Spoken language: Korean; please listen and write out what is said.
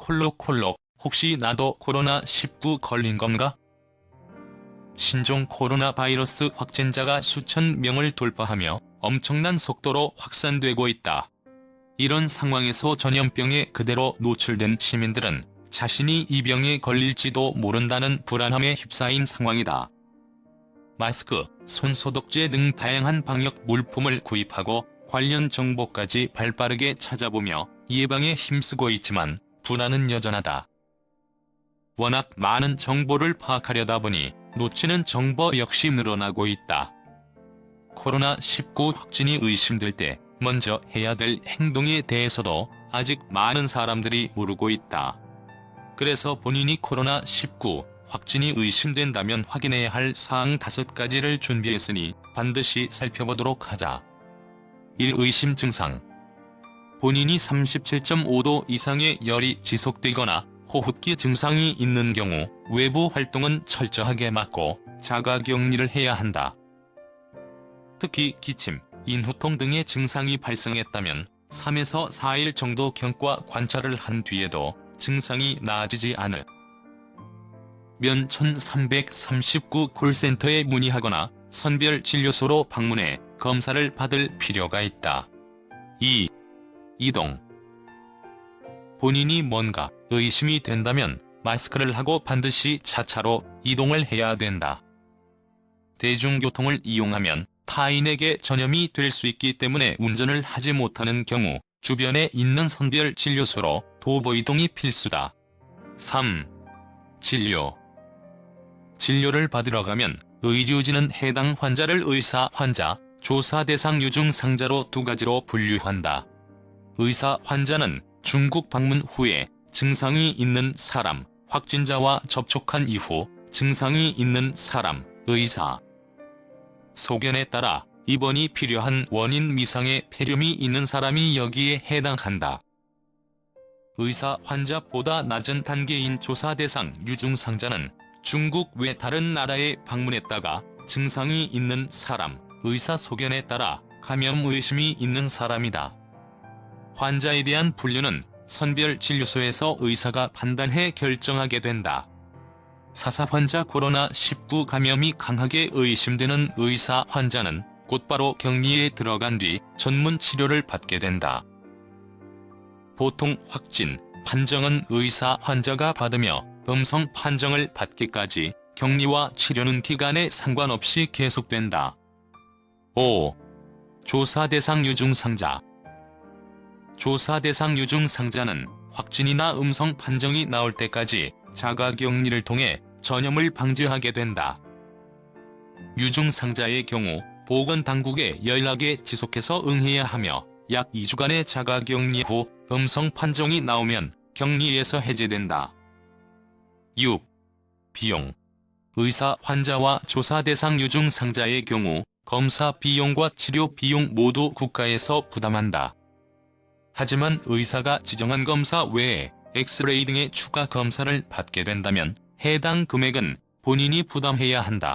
콜록콜록 혹시 나도 코로나19 걸린 건가? 신종 코로나 바이러스 확진자가 수천 명을 돌파하며 엄청난 속도로 확산되고 있다. 이런 상황에서 전염병에 그대로 노출된 시민들은 자신이 이 병에 걸릴지도 모른다는 불안함에 휩싸인 상황이다. 마스크, 손소독제 등 다양한 방역 물품을 구입하고 관련 정보까지 발빠르게 찾아보며 예방에 힘쓰고 있지만 불안은 여전하다. 워낙 많은 정보를 파악하려다 보니 놓치는 정보 역시 늘어나고 있다. 코로나19 확진이 의심될 때 먼저 해야 될 행동에 대해서도 아직 많은 사람들이 모르고 있다. 그래서 본인이 코로나19 확진이 의심된다면 확인해야 할 사항 5가지를 준비했으니 반드시 살펴보도록 하자. 1. 의심 증상. 본인이 37.5도 이상의 열이 지속되거나 호흡기 증상이 있는 경우 외부 활동은 철저하게 막고 자가격리를 해야 한다. 특히 기침, 인후통 등의 증상이 발생했다면 3에서 4일 정도 경과 관찰을 한 뒤에도 증상이 나아지지 않으면 1339 콜센터에 문의하거나 선별진료소로 방문해 검사를 받을 필요가 있다. 2. 이동. 본인이 뭔가 의심이 된다면 마스크를 하고 반드시 차차로 이동을 해야 된다. 대중교통을 이용하면 타인에게 전염이 될 수 있기 때문에 운전을 하지 못하는 경우 주변에 있는 선별진료소로 도보 이동이 필수다. 3. 진료. 진료를 받으러 가면 의료진은 해당 환자를 의사 환자, 조사 대상 유증상자로 2가지로 분류한다. 의사 환자는 중국 방문 후에 증상이 있는 사람, 확진자와 접촉한 이후 증상이 있는 사람, 의사 소견에 따라 입원이 필요한 원인 미상의 폐렴이 있는 사람이 여기에 해당한다. 의사 환자보다 낮은 단계인 조사 대상 유증상자는 중국 외 다른 나라에 방문했다가 증상이 있는 사람, 의사 소견에 따라 감염 의심이 있는 사람이다. 환자에 대한 분류는 선별진료소에서 의사가 판단해 결정하게 된다. 사사 환자 코로나19 감염이 강하게 의심되는 의사 환자는 곧바로 격리에 들어간 뒤 전문 치료를 받게 된다. 보통 확진 판정은 의사 환자가 받으며 음성 판정을 받기까지 격리와 치료는 기간에 상관없이 계속된다. 5. 조사 대상 유증상자. 조사 대상 유증상자는 확진이나 음성 판정이 나올 때까지 자가격리를 통해 전염을 방지하게 된다. 유증상자의 경우 보건당국의 연락에 지속해서 응해야 하며 약 2주간의 자가격리 후 음성 판정이 나오면 격리에서 해제된다. 6. 비용. 의사 환자와 조사 대상 유증상자의 경우 검사 비용과 치료 비용 모두 국가에서 부담한다. 하지만 의사가 지정한 검사 외에 엑스레이 등의 추가 검사를 받게 된다면 해당 금액은 본인이 부담해야 한다.